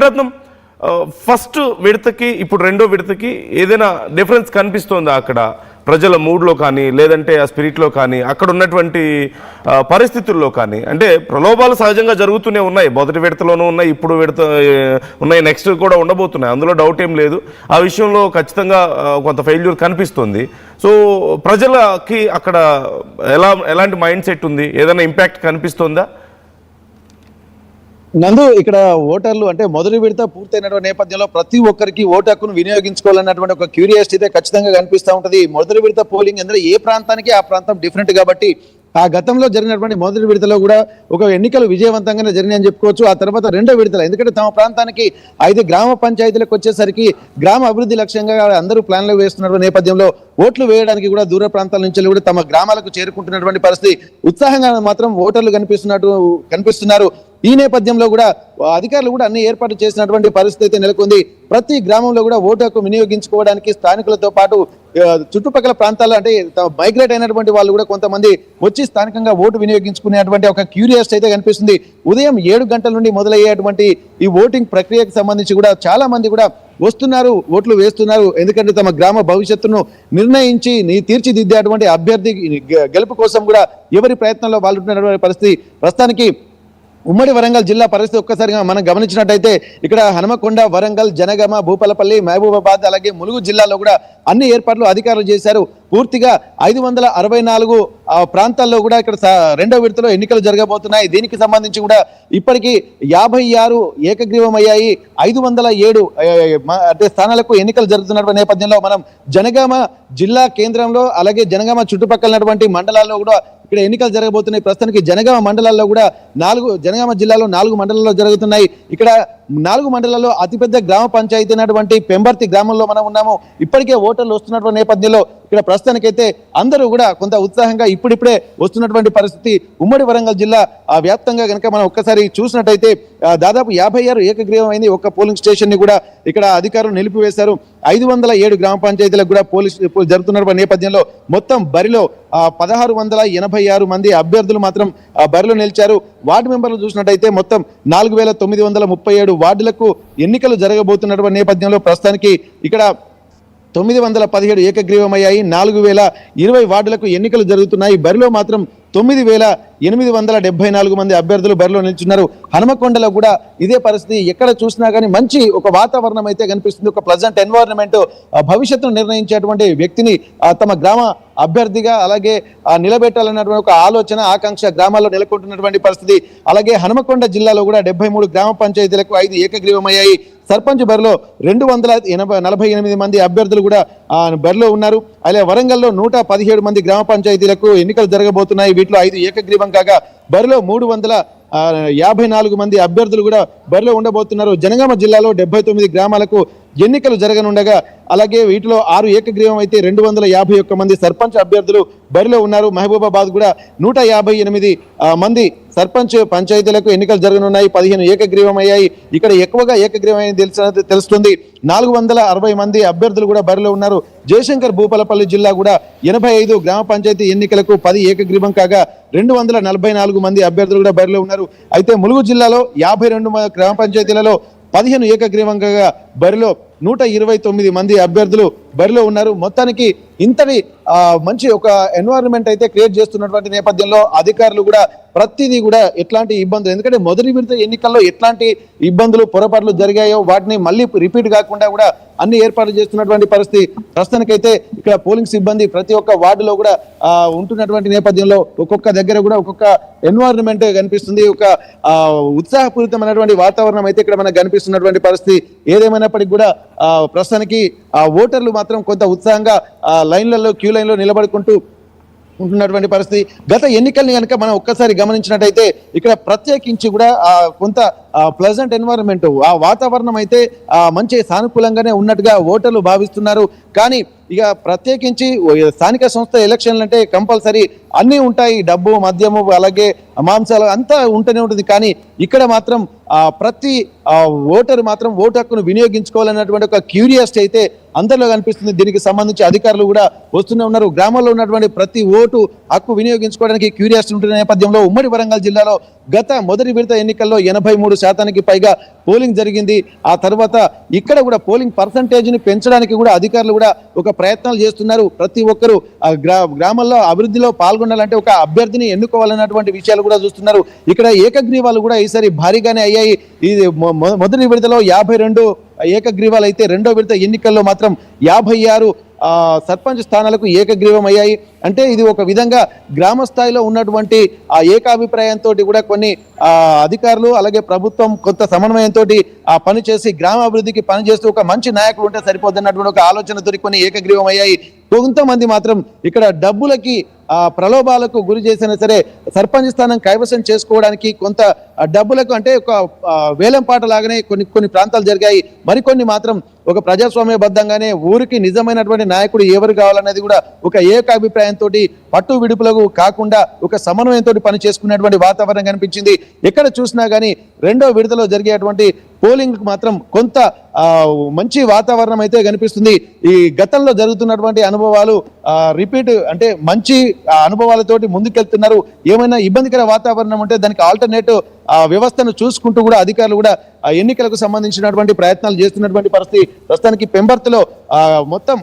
రత్నం first విడతకి ఇప్పుడు రెండో విడతకి ఏదైనా డిఫరెన్స్ కనిపిస్తోందా అక్కడ ప్రజల మూడ్లో కానీ లేదంటే ఆ స్పిరిట్లో కానీ అక్కడ ఉన్నటువంటి పరిస్థితుల్లో కానీ? అంటే ప్రలోభాలు సహజంగా జరుగుతూనే ఉన్నాయి, మొదటి విడతలోనూ ఉన్నాయి, ఇప్పుడు విడత ఉన్నాయి, నెక్స్ట్ కూడా ఉండబోతున్నాయి, అందులో డౌట్ ఏం లేదు. ఆ విషయంలో ఖచ్చితంగా కొంత ఫెయిల్యూర్ కనిపిస్తుంది. సో ప్రజలకి అక్కడ ఎలాంటి మైండ్ సెట్ ఉంది, ఏదైనా ఇంపాక్ట్ కనిపిస్తుందా? నందు, ఇక్కడ ఓటర్లు అంటే మొదటి విడత పూర్తయినటువంటి నేపథ్యంలో ప్రతి ఒక్కరికి ఓటు హక్కును వినియోగించుకోవాలన్నటువంటి ఒక క్యూరియాసిటీ అయితే ఖచ్చితంగా కనిపిస్తూ ఉంటుంది. మొదటి విడత పోలింగ్ ఎందుకంటే ఏ ప్రాంతానికి ఆ ప్రాంతం డిఫరెంట్ కాబట్టి ఆ గతంలో జరిగినటువంటి మొదటి విడతలో కూడా ఒక ఎన్నికలు విజయవంతంగానే జరిగినాయని చెప్పుకోవచ్చు. ఆ తర్వాత రెండో విడతలు ఎందుకంటే తమ ప్రాంతానికి 5 గ్రామ పంచాయతీలకు వచ్చేసరికి గ్రామ అభివృద్ధి లక్ష్యంగా అందరూ ప్లాన్లు వేస్తున్న నేపథ్యంలో ఓట్లు వేయడానికి కూడా దూర ప్రాంతాల నుంచి కూడా తమ గ్రామాలకు చేరుకుంటున్నటువంటి పరిస్థితి. ఉత్సాహంగా మాత్రం ఓటర్లు కనిపిస్తున్నారు. ఈ నేపథ్యంలో కూడా అధికారులు కూడా అన్ని ఏర్పాట్లు చేసినటువంటి పరిస్థితి నెలకొంది. ప్రతి గ్రామంలో కూడా ఓటు హక్కు వినియోగించుకోవడానికి స్థానికులతో పాటు చుట్టుపక్కల ప్రాంతాల్లో అంటే మైగ్రేట్ అయినటువంటి వాళ్ళు కూడా కొంతమంది వచ్చి స్థానికంగా ఓటు వినియోగించుకునేటువంటి ఒక క్యూరియాసిటీ అయితే కనిపిస్తుంది. ఉదయం 7 గంటల నుండి మొదలయ్యేటువంటి ఈ ఓటింగ్ ప్రక్రియకు సంబంధించి కూడా చాలా మంది కూడా వస్తున్నారు, ఓట్లు వేస్తున్నారు. ఎందుకంటే తమ గ్రామ భవిష్యత్తును నిర్ణయించి తీర్చిదిద్దేటువంటి అభ్యర్థి గెలుపు కోసం కూడా ఎవరి ప్రయత్నంలో వాళ్ళు ఉంటున్నటువంటి పరిస్థితి. ప్రస్తుతానికి ఉమ్మడి వరంగల్ జిల్లా పరిస్థితి ఒక్కసారిగా మనం గమనించినట్టయితే ఇక్కడ హనుమకొండ, వరంగల్, జనగామ, భూపాలపల్లి, మహబూబాబాద్ అలాగే ములుగు జిల్లాలో కూడా అన్ని ఏర్పాట్లు అధికారులు చేశారు. పూర్తిగా 564 ప్రాంతాల్లో కూడా ఇక్కడ రెండో విడతలో ఎన్నికలు జరగబోతున్నాయి. దీనికి సంబంధించి కూడా ఇప్పటికీ 56 ఏకగ్రీవం అయ్యాయి. 507 అంటే స్థానాలకు ఎన్నికలు జరుగుతున్న నేపథ్యంలో మనం జనగామ జిల్లా కేంద్రంలో అలాగే జనగామ చుట్టుపక్కల మండలాల్లో కూడా ఇక్కడ ఎన్నికలు జరగబోతున్నాయి. ప్రస్తుతానికి జనగామ మండలాల్లో కూడా జనగామ జిల్లాలో 4 మండలాల్లో జరుగుతున్నాయి. ఇక్కడ 4 మండలాల్లో అతిపెద్ద గ్రామ పంచాయతీ అయినటువంటి పెంబర్తి గ్రామంలో మనం ఉన్నాము. ఇప్పటికే ఓటర్లు వస్తున్నటువంటి నేపథ్యంలో ఇక్కడ ప్రస్తుతానికైతే అందరూ కూడా కొంత ఉత్సాహంగా ఇప్పుడిప్పుడే వస్తున్నటువంటి పరిస్థితి. ఉమ్మడి వరంగల్ జిల్లా వ్యాప్తంగా కనుక మనం ఒక్కసారి చూసినట్టయితే దాదాపు 56 ఏకగ్రీవం అయింది. ఒక్క పోలింగ్ స్టేషన్ ని కూడా ఇక్కడ అధికారులు నిలిపివేశారు. 507 గ్రామ పంచాయతీలకు కూడా పోలింగ్ జరుగుతున్న నేపథ్యంలో మొత్తం బరిలో 1686 మంది అభ్యర్థులు మాత్రం బరిలో నిలిచారు. వార్డు మెంబర్లు చూసినట్టయితే మొత్తం 4937 వార్డులకు ఎన్నికలు జరగబోతున్నటువంటి నేపథ్యంలో ప్రస్తుతానికి ఇక్కడ 917 ఏకగ్రీవమయ్యాయి. 4020 వార్డులకు ఎన్నికలు జరుగుతున్నాయి. బరిలో మాత్రం 9874 మంది అభ్యర్థులు బరిలో నిల్చున్నారు. హనుమకొండలో కూడా ఇదే పరిస్థితి. ఎక్కడ చూసినా కానీ మంచి ఒక వాతావరణం అయితే కనిపిస్తుంది. ఒక ప్లెజెంట్ ఎన్వైరన్మెంట్, భవిష్యత్తును నిర్ణయించేటువంటి వ్యక్తిని తమ గ్రామ అభ్యర్థిగా అలాగే నిలబెట్టాలన్నటువంటి ఒక ఆలోచన, ఆకాంక్ష గ్రామాల్లో నెలకొంటున్నటువంటి పరిస్థితి. అలాగే హనుమకొండ జిల్లాలో కూడా 73 గ్రామ పంచాయతీలకు 5 ఏకగ్రీవమయ్యాయి. సర్పంచ్ బరిలో 248 మంది అభ్యర్థులు కూడా బరిలో ఉన్నారు. అలాగే వరంగల్లో 117 మంది గ్రామ పంచాయతీలకు ఎన్నికలు జరగబోతున్నాయి. వీటిలో 5 ఏకగ్రీవం కాగా బరిలో 354 మంది అభ్యర్థులు కూడా బరిలో ఉండబోతున్నారు. జనగామ జిల్లాలో 79 గ్రామాలకు ఎన్నికలు జరగనుండగా అలాగే వీటిలో 6 ఏకగ్రీవం అయితే 251 మంది సర్పంచ్ అభ్యర్థులు బరిలో ఉన్నారు. మహబూబాబాద్ కూడా 158 మంది సర్పంచ్ పంచాయతీలకు ఎన్నికలు జరగనున్నాయి. 15 ఏకగ్రీవం అయ్యాయి. ఇక్కడ ఎక్కువగా ఏకగ్రీవం తెలుస్తుంది. 460 మంది అభ్యర్థులు కూడా బరిలో ఉన్నారు. జయశంకర్ భూపాలపల్లి జిల్లా కూడా 85 గ్రామ పంచాయతీ ఎన్నికలకు 10 ఏకగ్రీవం కాగా 244 మంది అభ్యర్థులు కూడా బరిలో ఉన్నారు. అయితే ములుగు జిల్లాలో 52 గ్రామ పంచాయతీలలో 15 ఏకగ్రీవంగా బరిలో 129 మంది అభ్యర్థులు బరిలో ఉన్నారు. మొత్తానికి ఇంతటి మంచి ఒక ఎన్వైరన్మెంట్ అయితే క్రియేట్ చేస్తున్నటువంటి నేపథ్యంలో అధికారులు కూడా ప్రతిదీ కూడా ఎట్లాంటి ఇబ్బందులు, ఎందుకంటే మొదటి విడత ఎన్నికల్లో ఎట్లాంటి ఇబ్బందులు పొరపాట్లు జరిగాయో వాటిని మళ్ళీ రిపీట్ కాకుండా కూడా అన్ని ఏర్పాట్లు చేస్తున్నటువంటి పరిస్థితి. ప్రస్తుతానికైతే ఇక్కడ పోలింగ్ సిబ్బంది ప్రతి ఒక్క వార్డులో కూడా ఉంటున్నటువంటి నేపథ్యంలో ఒక్కొక్క దగ్గర కూడా ఒక్కొక్క ఎన్వైరన్మెంట్ కనిపిస్తుంది. ఒక ఉత్సాహపూరితమైనటువంటి వాతావరణం అయితే ఇక్కడ మనకు కనిపిస్తున్నటువంటి పరిస్థితి. ఏదేమైనప్పటికీ కూడా ప్రస్తుతానికి ఓటర్లు మాత్రం కొంత ఉత్సాహంగా లైన్లలో క్యూ లైన్లో నిలబడుకుంటూ ఉంటున్నటువంటి పరిస్థితి. గత ఎన్నికల్ని కనుక మనం ఒక్కసారి గమనించినట్టయితే ఇక్కడ ప్రత్యేకించి కూడా కొంత ప్లెజెంట్ ఎన్వైరన్మెంట్, ఆ వాతావరణం అయితే మంచి సానుకూలంగానే ఉన్నట్టుగా ఓటర్లు భావిస్తున్నారు. కానీ ఇక ప్రత్యేకించి స్థానిక సంస్థ ఎలక్షన్లు అంటే కంపల్సరీ అన్నీ ఉంటాయి, డబ్బు, మద్యము అలాగే మాంసాలు అంతా ఉంటూనే ఉంటుంది. కానీ ఇక్కడ మాత్రం ప్రతి ఓటరు మాత్రం ఓటు హక్కును వినియోగించుకోవాలన్నటువంటి ఒక క్యూరియాసిటీ అయితే అందరిలో కనిపిస్తుంది. దీనికి సంబంధించి అధికారులు కూడా వస్తూనే ఉన్నారు. గ్రామాల్లో ఉన్నటువంటి ప్రతి ఓటు హక్కు వినియోగించుకోవడానికి క్యూరియాసిటీ ఉంటున్న నేపథ్యంలో ఉమ్మడి వరంగల్ జిల్లాలో గత మొదటి విడత ఎన్నికల్లో 83% పైగా పోలింగ్ జరిగింది. ఆ తర్వాత ఇక్కడ కూడా పోలింగ్ పర్సంటేజ్ ని పెంచడానికి కూడా అధికారులు కూడా ఒక ప్రయత్నాలు చేస్తున్నారు. ప్రతి ఒక్కరు గ్రామాల్లో అభివృద్ధిలో పాల్గొనాలంటే ఒక అభ్యర్థిని ఎన్నుకోవాలన్నటువంటి విషయాలు కూడా చూస్తున్నారు. ఇక్కడ ఏకగ్రీవాలు కూడా ఈసారి భారీగానే అయ్యాయి. ఇది మొదటి విడతలో 52 ఏకగ్రీవాలు అయితే రెండో విడత ఎన్నికల్లో మాత్రం 56 సర్పంచ్ స్థానాలకు ఏకగ్రీవం అయ్యాయి. అంటే ఇది ఒక విధంగా గ్రామ స్థాయిలో ఉన్నటువంటి ఆ ఏకాభిప్రాయంతో కూడా కొన్ని అధికారులు అలాగే ప్రభుత్వం కొంత సమన్వయంతో పనిచేసి గ్రామాభివృద్ధికి పనిచేస్తూ ఒక మంచి నాయకుడు ఉంటే సరిపోతున్నటువంటి ఒక ఆలోచనతో కొన్ని ఏకగ్రీవం అయ్యాయి. కొంతమంది మాత్రం ఇక్కడ డబ్బులకి ప్రలోభాలకు గురి చేసినా సరే సర్పంచ్ స్థానం కైవసం చేసుకోవడానికి కొంత డబ్బులకు అంటే ఒక వేలం పాట లాగానే కొన్ని ప్రాంతాలు జరిగాయి. మరికొన్ని మాత్రం ఒక ప్రజాస్వామ్యబద్ధంగానే ఊరికి నిజమైనటువంటి నాయకుడు ఎవరు కావాలనేది కూడా ఒక ఏకాభిప్రాయంతో పట్టు విడుపులకు కాకుండా ఒక సమన్వయంతో పని చేసుకునేటువంటి వాతావరణం కనిపించింది. ఎక్కడ చూసినా కానీ రెండో విడతలో జరిగేటువంటి పోలింగ్ మాత్రం కొంత మంచి వాతావరణం అయితే కనిపిస్తుంది. ఈ గతంలో జరుగుతున్నటువంటి అనుభవాలు రిపీట్ అంటే మంచి అనుభవాలతోటి ముందుకెళ్తున్నారు. ఏమైనా ఇబ్బందికర వాతావరణం ఉంటే దానికి ఆల్టర్నేటివ్ వ్యవస్థను చూసుకుంటూ కూడా అధికారులు కూడా ఎన్నికలకు సంబంధించినటువంటి ప్రయత్నాలు చేస్తున్నటువంటి పరిస్థితి. ప్రస్తుతానికి పెంబర్తిలో మొత్తం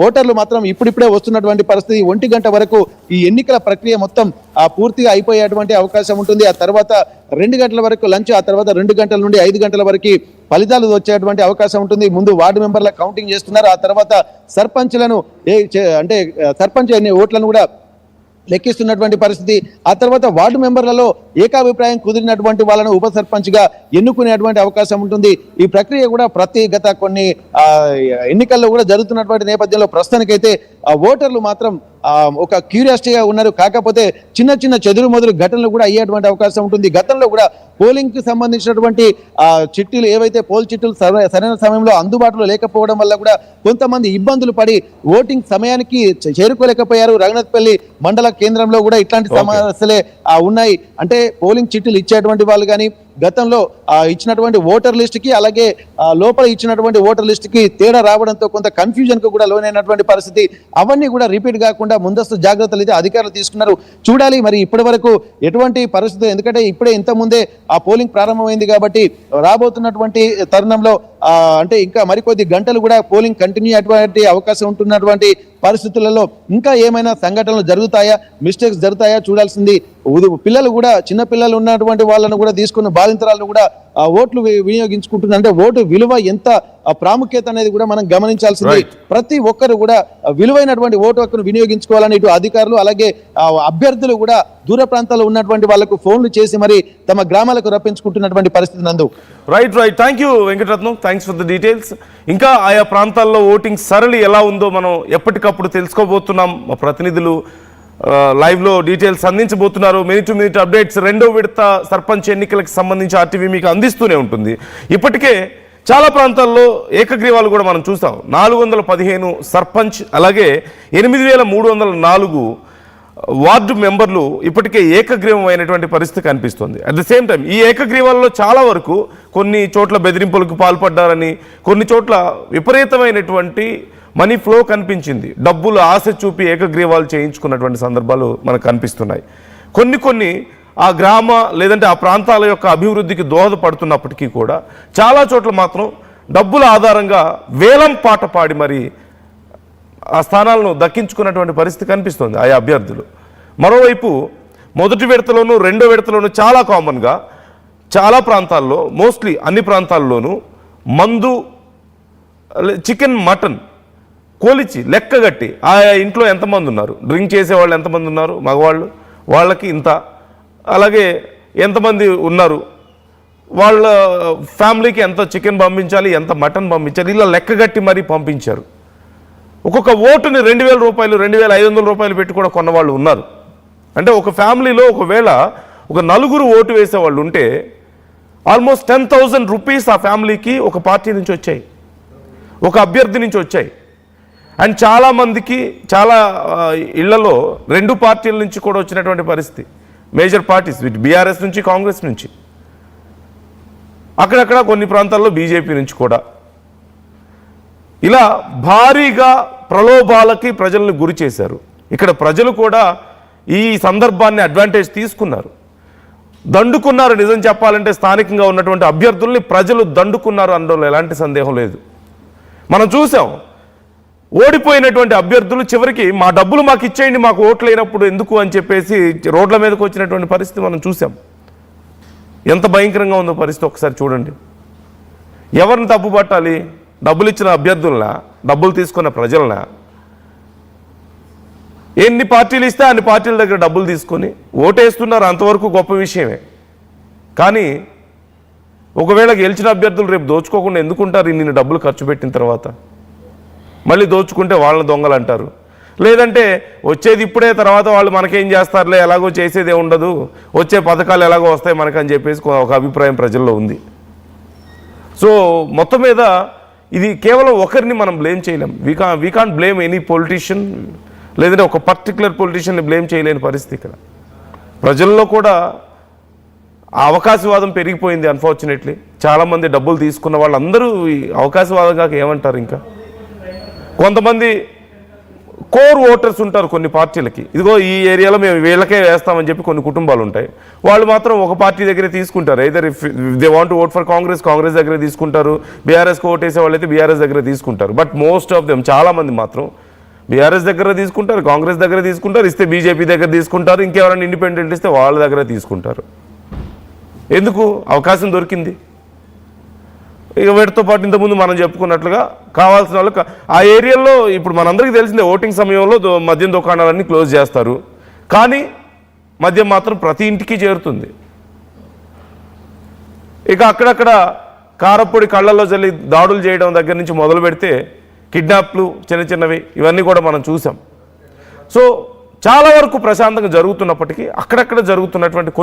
ఓటర్లు మాత్రం ఇప్పుడిప్పుడే వస్తున్నటువంటి పరిస్థితి. 1 గంట వరకు ఈ ఎన్నికల ప్రక్రియ మొత్తం పూర్తిగా అయిపోయేటువంటి అవకాశం ఉంటుంది. ఆ తర్వాత 2 గంటల వరకు లంచ్, ఆ తర్వాత 2 గంటల నుండి 5 గంటల వరకు ఫలితాలు వచ్చేటువంటి అవకాశం ఉంటుంది. ముందు వార్డు మెంబర్ల కౌంటింగ్ చేస్తున్నారు. ఆ తర్వాత సర్పంచ్లను అంటే సర్పంచ్ ఓట్లను కూడా లెక్కిస్తున్నటువంటి పరిస్థితి. ఆ తర్వాత వార్డు మెంబర్లలో ఏకాభిప్రాయం కుదిరినటువంటి వాళ్ళను ఉప సర్పంచ్ గా ఎన్నుకునేటువంటి అవకాశం ఉంటుంది. ఈ ప్రక్రియ కూడా గత కొన్ని ఎన్నికల్లో కూడా జరుగుతున్నటువంటి నేపథ్యంలో ప్రస్తుతానికైతే ఓటర్లు మాత్రం ఒక క్యూరియాసిటీగా ఉన్నారు. కాకపోతే చిన్న చెదురు మొదలు ఘటనలు కూడా అయ్యేటువంటి అవకాశం ఉంటుంది. గతంలో కూడా పోలింగ్ కి సంబంధించినటువంటి చిట్టీలు ఏవైతే పోల్ చిట్టీలు సరైన సమయంలో అందుబాటులో లేకపోవడం వల్ల కూడా కొంతమంది ఇబ్బందులు పడి ఓటింగ్ సమయానికి చేరుకోలేకపోయారు. రఘునాథ్పల్లి మండల కేంద్రంలో కూడా ఇట్లాంటి సమస్యలే ఉన్నాయి. అంటే పోలింగ్ చిట్టీలు ఇచ్చేటువంటి వాళ్ళు కానీ గతంలో ఇచ్చినటువంటి ఓటర్ లిస్ట్ కి అలాగే లోపల ఇచ్చినటువంటి ఓటర్ లిస్ట్ కి తేడా రావడంతో కొంత కన్ఫ్యూజన్ కు కూడా లోనైనటువంటి పరిస్థితి. అవన్నీ కూడా రిపీట్ కాకుండా ముందస్తు జాగ్రత్తలు అయితే అధికారులు తీసుకున్నారు. చూడాలి మరి ఇప్పటి వరకు ఎటువంటి పరిస్థితి, ఎందుకంటే ఇప్పుడే ఇంత ముందే ఆ పోలింగ్ ప్రారంభమైంది కాబట్టి రాబోతున్నటువంటి తరుణంలో అంటే ఇంకా మరికొద్ది గంటలు కూడా పోలింగ్ కంటిన్యూ అయ్యేటువంటి అవకాశం ఉంటున్నటువంటి పరిస్థితులలో ఇంకా ఏమైనా సంఘటనలు జరుగుతాయా, మిస్టేక్స్ జరుగుతాయా చూడాల్సింది. పిల్లలు కూడా చిన్న పిల్లలు ఉన్నటువంటి వాళ్ళను కూడా తీసుకున్న బాధితురాలను కూడా ఓట్లు వినియోగించుకుంటున్నారు. అంటే ఓటు విలువ ఎంత ప్రాముఖ్యత అనేది కూడా మనం గమనించాల్సింది. ప్రతి ఒక్కరు కూడా విలువైనటువంటి ఓటు హక్కును వినియోగించుకోవాలని ఇటు అధికారులు అలాగే అభ్యర్థులు కూడా దూర ప్రాంతాల్లో ఉన్నటువంటి వాళ్ళకు ఫోన్లు చేసి మరి తమ గ్రామాలకు రప్పించుకుంటున్నటువంటి పరిస్థితి నందు. Right thank you Venkataratnam, thanks for the details. ఇంకా ఆయా ప్రాంతాల్లో ఓటింగ్ సరళి ఎలా ఉందో మనం ఎప్పటికప్పుడు తెలుసుకోబోతున్నాం. మా ప్రతినిధులు లైవ్లో డీటెయిల్స్ అందించబోతున్నారు. మినిట్ టు మినిట్ అప్డేట్స్ రెండో విడత సర్పంచ్ ఎన్నికలకు సంబంధించి ఆర్టీవీ మీకు అందిస్తూనే ఉంటుంది. ఇప్పటికే చాలా ప్రాంతాల్లో ఏకగ్రీవాలు కూడా మనం చూసాం. 415 సర్పంచ్ అలాగే 8304 వార్డు మెంబర్లు ఇప్పటికే ఏకగ్రీవం అయినటువంటి పరిస్థితి కనిపిస్తుంది. అట్ ద సేమ్ టైం ఈ ఏకగ్రీవాల్లో చాలా వరకు కొన్ని చోట్ల బెదిరింపులకు పాల్పడ్డారని, కొన్ని చోట్ల విపరీతమైనటువంటి మనీ ఫ్లో కనిపించింది. డబ్బులు ఆశ చూపి ఏకగ్రీవాలు చేయించుకున్నటువంటి సందర్భాలు మనకు కనిపిస్తున్నాయి. కొన్ని ఆ గ్రామ లేదంటే ఆ ప్రాంతాల యొక్క అభివృద్ధికి దోహదపడుతున్నప్పటికీ కూడా చాలా చోట్ల మాత్రం డబ్బుల ఆధారంగా వేలం పాట పాడి మరి ఆ స్థానాలను దక్కించుకున్నటువంటి పరిస్థితి కనిపిస్తుంది ఆయా అభ్యర్థులు. మరోవైపు మొదటి విడతలోనూ రెండో విడతలోనూ చాలా కామన్గా చాలా ప్రాంతాల్లో, మోస్ట్లీ అన్ని ప్రాంతాల్లోనూ మందు, చికెన్, మటన్ కోలిచి లెక్కగట్టి ఆయా ఇంట్లో ఎంతమంది ఉన్నారు, డ్రింక్ చేసేవాళ్ళు ఎంతమంది ఉన్నారు, మగవాళ్ళు వాళ్ళకి ఇంత, అలాగే ఎంతమంది ఉన్నారు, వాళ్ళ ఫ్యామిలీకి ఎంత చికెన్ పంపించాలి, ఎంత మటన్ పంపించాలి, ఇలా లెక్కగట్టి మరీ పంపించారు. ఒక్కొక్క ఓటుని 2000 రూపాయలు 2500 రూపాయలు పెట్టి కూడా కొన్నవాళ్ళు ఉన్నారు. అంటే ఒక ఫ్యామిలీలో ఒకవేళ ఒక 4 ఓటు వేసేవాళ్ళు ఉంటే ఆల్మోస్ట్ 10,000 రూపీస్ ఆ ఫ్యామిలీకి ఒక పార్టీ నుంచి వచ్చాయి, ఒక అభ్యర్థి నుంచి వచ్చాయి. అండ్ చాలామందికి చాలా ఇళ్లలో 2 పార్టీల నుంచి కూడా వచ్చినటువంటి పరిస్థితి. మేజర్ పార్టీస్ బీఆర్ఎస్ నుంచి, కాంగ్రెస్ నుంచి, అక్కడక్కడ కొన్ని ప్రాంతాల్లో బీజేపీ నుంచి కూడా. ఇలా భారీగా ప్రలోభాలకి ప్రజల్ని గురి చేశారు. ఇక్కడ ప్రజలు కూడా ఈ సందర్భాన్ని అడ్వాంటేజ్ తీసుకున్నారు, దండుకున్నారు. నిజం చెప్పాలంటే స్థానికంగా ఉన్నటువంటి అభ్యర్థుల్ని ప్రజలు దండుకున్నారు అనడంలో ఎలాంటి సందేహం లేదు. మనం చూసాం, ఓడిపోయినటువంటి అభ్యర్థులు చివరికి మా డబ్బులు మాకు ఇచ్చేయండి, మాకు ఓట్లు అయినప్పుడు ఎందుకు అని చెప్పేసి రోడ్ల మీదకి వచ్చినటువంటి పరిస్థితి మనం చూసాం. ఎంత భయంకరంగా ఉందో పరిస్థితి ఒకసారి చూడండి. ఎవరిని తప్పు పట్టాలి? డబ్బులు ఇచ్చిన అభ్యర్థులనా, డబ్బులు తీసుకున్న ప్రజలనా? ఎన్ని పార్టీలు ఇస్తే అన్ని పార్టీల దగ్గర డబ్బులు తీసుకొని ఓటేస్తున్నారు, అంతవరకు గొప్ప విషయమే. కానీ ఒకవేళ గెలిచిన అభ్యర్థులు రేపు దోచుకోకుండా ఎందుకుంటారు? ఇన్ని డబ్బులు ఖర్చు పెట్టిన తర్వాత మళ్ళీ దోచుకుంటే వాళ్ళని దొంగలు అంటారు. లేదంటే వచ్చేది ఇప్పుడే, తర్వాత వాళ్ళు మనకేం చేస్తారులే, ఎలాగో చేసేదే ఉండదు, వచ్చే పథకాలు ఎలాగో వస్తాయి మనకని చెప్పేసి ఒక అభిప్రాయం ప్రజల్లో ఉంది. సో మొత్తం మీద ఇది కేవలం ఒకరిని మనం బ్లేమ్ చేయలేం. We can't blame any politician, లేదంటే ఒక పర్టికులర్ పొలిటీషియన్ని బ్లేమ్ చేయలేని పరిస్థితి. ఇక్కడ ప్రజల్లో కూడా ఆ అవకాశవాదం పెరిగిపోయింది. అన్ఫార్చునేట్లీ చాలామంది డబ్బులు తీసుకున్న వాళ్ళందరూ ఈ అవకాశవాదం కాక ఏమంటారు? ఇంకా కొంతమంది కోర్ ఓటర్స్ ఉంటారు కొన్ని పార్టీలకి, ఇదిగో ఈ ఏరియాలో మేము వీళ్ళకే వేస్తామని చెప్పి కొన్ని కుటుంబాలు ఉంటాయి. వాళ్ళు మాత్రం ఒక పార్టీ దగ్గరే తీసుకుంటారు. Either if they want to vote for Congress, Congress దగ్గరే తీసుకుంటారు. బీఆర్ఎస్కి ఓట్ వేసే వాళ్ళైతే బీఆర్ఎస్ దగ్గర తీసుకుంటారు. బట్ మోస్ట్ ఆఫ్ దెమ్, చాలామంది మాత్రం బీఆర్ఎస్ దగ్గర తీసుకుంటారు, కాంగ్రెస్ దగ్గర తీసుకుంటారు, ఇస్తే బీజేపీ దగ్గర తీసుకుంటారు, ఇంకెవరైనా ఇండిపెండెంట్ ఇస్తే వాళ్ళ దగ్గర తీసుకుంటారు. ఎందుకు? అవకాశం దొరికింది. ఇక వీటితో పాటు ఇంతకుముందు మనం చెప్పుకున్నట్లుగా కావాల్సిన వాళ్ళు ఆ ఏరియాలో ఇప్పుడు మనందరికీ తెలిసిందే, ఓటింగ్ సమయంలో మద్యం దుకాణాలన్నీ క్లోజ్ చేస్తారు, కానీ మద్యం మాత్రం ప్రతి ఇంటికి చేరుతుంది. ఇక అక్కడక్కడ కారప్పొడి కళ్ళల్లో చల్లి దాడులు చేయడం దగ్గర నుంచి మొదలు పెడితే కిడ్నాప్లు చిన్న చిన్నవి ఇవన్నీ కూడా మనం చూసాం. సో చాలా వరకు ప్రశాంతంగా జరుగుతున్నప్పటికీ అక్కడక్కడ జరుగుతున్నటువంటి కొన్ని